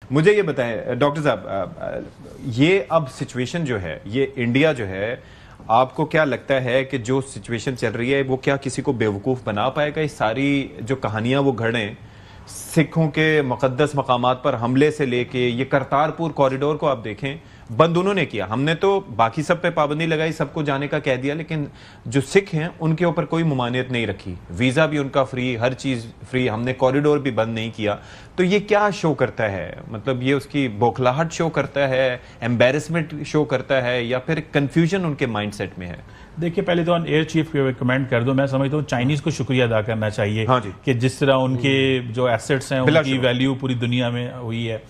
मुझे ये बताएं डॉक्टर साहब, ये अब सिचुएशन जो है, ये इंडिया जो है, आपको क्या लगता है कि जो सिचुएशन चल रही है वो क्या किसी को बेवकूफ बना पाएगा? ये सारी जो कहानियां वो घड़े सिखों के मुकद्दस मकामात पर हमले से लेके ये करतारपुर कॉरिडोर को आप देखें, बंद उन्होंने किया, हमने तो बाकी सब पे पाबंदी लगाई, सबको जाने का कह दिया, लेकिन जो सिख हैं उनके ऊपर कोई ममानियत नहीं रखी, वीजा भी उनका फ्री, हर चीज फ्री, हमने कॉरिडोर भी बंद नहीं किया। तो ये क्या शो करता है? मतलब ये उसकी बौखलाहट शो करता है, एम्बेरसमेंट शो करता है, या फिर कंफ्यूजन उनके माइंडसेट में है? देखिए, पहले तो एयर चीफ को कमेंट कर दो, मैं समझता हूँ चाइनीज को शुक्रिया अदा करना चाहिए। हाँ जी। कि जिस तरह उनके जो एसेट्स हैं उनकी वैल्यू पूरी दुनिया में हुई है।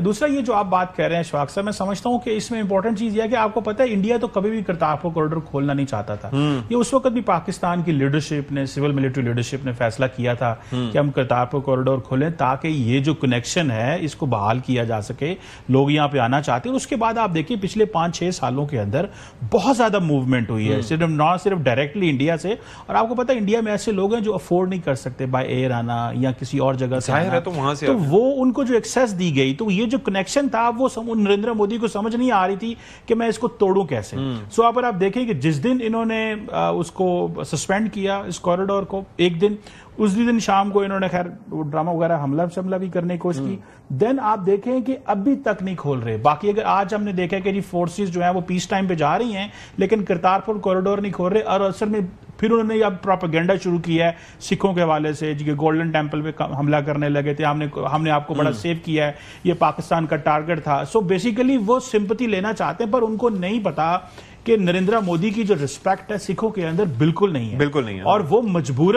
दूसरा, ये जो आप बात कर रहे हैं शफाक साहब, मैं समझता हूं कि इसमें इंपॉर्टेंट चीज यह है कि आपको पता है इंडिया तो कभी भी करतारपुर कॉरिडोर खोलना नहीं चाहता था। ये उस वक्त भी पाकिस्तान की लीडरशिप ने, सिविल मिलिट्री लीडरशिप ने फैसला किया था कि हम करतारपुर कॉरिडोर खोलें ताकि ये जो कनेक्शन है इसको बहाल किया जा सके, लोग यहाँ पे आना चाहते हैं। और उसके बाद आप देखिए पिछले 5-6 सालों के अंदर बहुत ज्यादा मूवमेंट हुई है, सिर्फ डायरेक्टली इंडिया से। और आपको पता है इंडिया में ऐसे लोग हैं जो अफोर्ड नहीं कर सकते बाय एयर आना या किसी और जगह से आना, तो वहां से तो वो उनको जो एक्सेस दी गई, तो ये जो कनेक्शन था वो नरेंद्र मोदी को समझ नहीं आ रही थी कि मैं इसको तोड़ूं कैसे। सो आप देखें कि जिस दिन इन्होंने उसको सस्पेंड किया इस कॉरिडोर को, एक दिन उस दिन शाम को इन्होंने खैर ड्रामा वगैरह हमला भी करने की कोशिश की, देन आप देखें कि अभी तक नहीं खोल रहे। बाकी अगर आज हमने देखा कि जी फोर्सेस जो है वो पीस टाइम पे जा रही हैं लेकिन करतारपुर कॉरिडोर नहीं खोल रहे, और असल में फिर उन्होंने अब प्रोपेगेंडा शुरू किया है सिखों के हवाले से, जी गोल्डन टेम्पल पे हमला करने लगे थे, हमने आपको बड़ा सेव किया है, ये पाकिस्तान का टारगेट था। सो बेसिकली वो सिंपैथी लेना चाहते हैं, पर उनको नहीं पता कि नरेंद्र मोदी की जो रिस्पेक्ट है सिखों के अंदर बिल्कुल नहीं है, बिल्कुल नहीं है। और वो मजबूर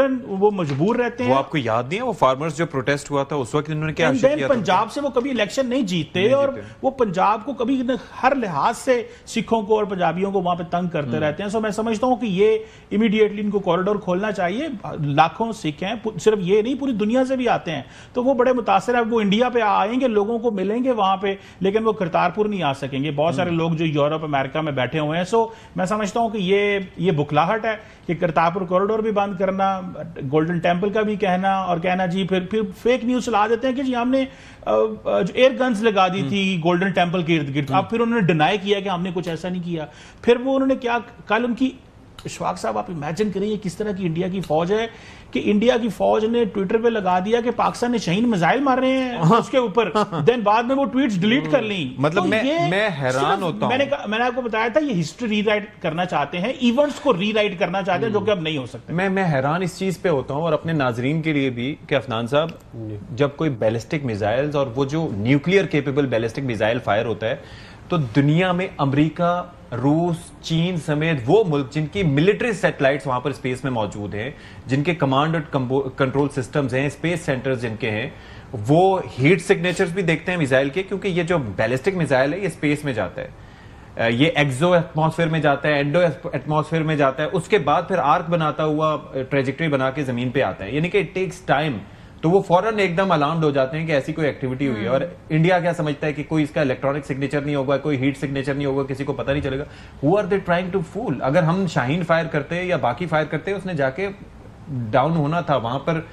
रहते हैं। वो आपको याद नहीं है वो फार्मर्स जो प्रोटेस्ट हुआ था उस वक्त इन्होंने क्या किया? पंजाब से वो कभी इलेक्शन नहीं जीतते, और वो पंजाब को कभी हर लिहाज से सिखों को और पंजाबियों को वहां पे तंग करते रहते हैं। सो मैं समझता हूं कि ये इमीडिएटली इनको कॉरिडोर खोलना चाहिए। लाखों सिख हैं, सिर्फ ये नहीं पूरी दुनिया से भी आते हैं, तो वो बड़े मुतासर है, वो इंडिया पे आएंगे, लोगों को मिलेंगे वहां पे, लेकिन वो करतारपुर नहीं आ सकेंगे। बहुत सारे लोग जो यूरोप अमेरिका में बैठे हुए हैं। सो मैं समझता हूं कि ये बुखलाहट है कि करतारपुर कॉरिडोर भी बंद करना, गोल्डन टेम्पल का भी कहना, और कहना जी फिर फेक न्यूज चला देते हैं कि जी हमने जो एयर गन्स लगा दी थी गोल्डन टेम्पल के इर्द गिर्द। अब फिर उन्होंने डिनाई किया कि हमने कुछ ऐसा नहीं किया। फिर वो उन्होंने क्या, कल उनकी शफाक साहब आप इमेजिन करिए किस तरह की इंडिया की फौज है कि इंडिया की फौज ने ट्विटर पे लगा दिया कि पाकिस्तान ने शहीन मिसाइल मार रहे हैं उसके ऊपर, देन बाद में वो ट्वीट्स डिलीट कर ली। मतलब तो मैं हैरान होता हूं। मैंने आपको बताया था ये हिस्ट्री रीराइट करना चाहते हैं, इवेंट्स को रीराइट करना चाहते हैं, जो कि अब नहीं हो सकते। मैं हैरान इस चीज पे होता हूं, और अपने नाजरीन के लिए भी, कि अफनान साहब जब कोई बैलिस्टिक मिसाइल्स और वो जो nuclear capable ballistic missile fire होता है, तो दुनिया में अमेरिका, रूस, चीन समेत वो मुल्क जिनकी मिलिट्री सैटेलाइट्स वहां पर स्पेस में मौजूद हैं, जिनके कमांड और कंट्रोल सिस्टम्स हैं, स्पेस सेंटर्स जिनके हैं, वो हीट सिग्नेचर्स भी देखते हैं मिसाइल के, क्योंकि ये जो बैलिस्टिक मिसाइल है ये स्पेस में जाता है, ये एक्सो एटमॉस्फेयर में जाता है, एंडो एटमॉस्फेयर में जाता है, उसके बाद फिर आर्क बनाता हुआ ट्रेजेक्टरी बना के जमीन पे आता है, यानी कि इट टेक्स टाइम। तो वो फौरन एकदम अलार्म्ड हो जाते हैं कि ऐसी कोई एक्टिविटी हुई है। और इंडिया क्या समझता है कि कोई इसका इलेक्ट्रॉनिक सिग्नेचर नहीं होगा, कोई हीट सिग्नेचर नहीं होगा, किसी को पता नहीं चलेगा। Who are they trying to fool? अगर हम शाहीन फायर करते हैं या बाकी फायर करते हैं, उसने जाके डाउन होना था, वहां पर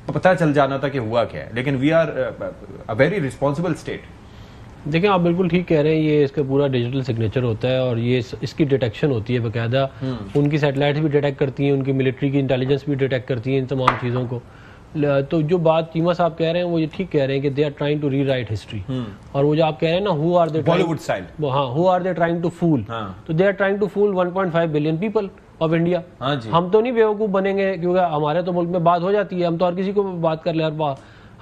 पता चल जाना था कि हुआ क्या है। लेकिन we are a very responsible state. देखिए, आप बिल्कुल ठीक कह रहे हैं, ये इसका पूरा डिजिटल सिग्नेचर होता है और ये इसकी डिटेक्शन होती है बाकायदा। उनकी सैटेलाइट्स भी डिटेक्ट करती हैं, उनकी मिलिट्री की इंटेलिजेंस भी डिटेक्ट करती है इन तमाम चीज़ों को। तो जो बात चीमा साहब कह रहे हैं वो ये ठीक कह रहे हैं कि they are trying to rewrite history. और वो जो आप कह रहे हैं ना, who are they Bollywood style, हाँ, who are they trying to fool, तो they are trying to fool 1.5 billion people of India. हम तो नहीं बेवकूफ बनेंगे, क्योंकि हमारे तो मुल्क में बात हो जाती है, हम तो हर किसी को बात कर ले,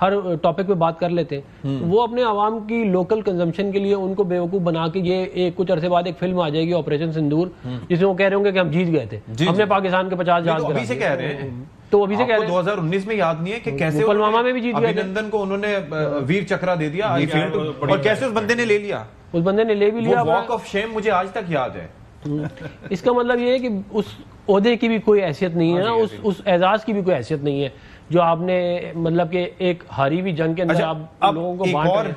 हर टॉपिक पे बात कर लेते हैं। वो अपने आवाम की लोकल कंजम्पशन के लिए उनको बेवकूफ बना के ये कुछ अरसे बाद एक फिल्म आ जाएगी ऑपरेशन सिंदूर, जिसमें वो कह रहे होंगे कि हम जीत गए थे, हमने पाकिस्तान के 50 जहाज अभी से कह रहे हैं। तो अभी से कह रहे हैं 2019 में याद नहीं है कि कैसे पुलवामा में भी जीत गए, अभिनंदन को उन्होंने वीर चक्रा दे दिया, और कैसे उस बंदे ने ले लिया, उस बंदे ने ले भी लिया। वॉक ऑफ शेम मुझे आज तक याद है। इसका मतलब ये है कि उस ओहदे की भी कोई हैसियत नहीं है, उस एजाज की भी कोई हैसियत नहीं है जो आपने, मतलब कि एक हारी हुई जंग के अंदर आप लोगों को बांट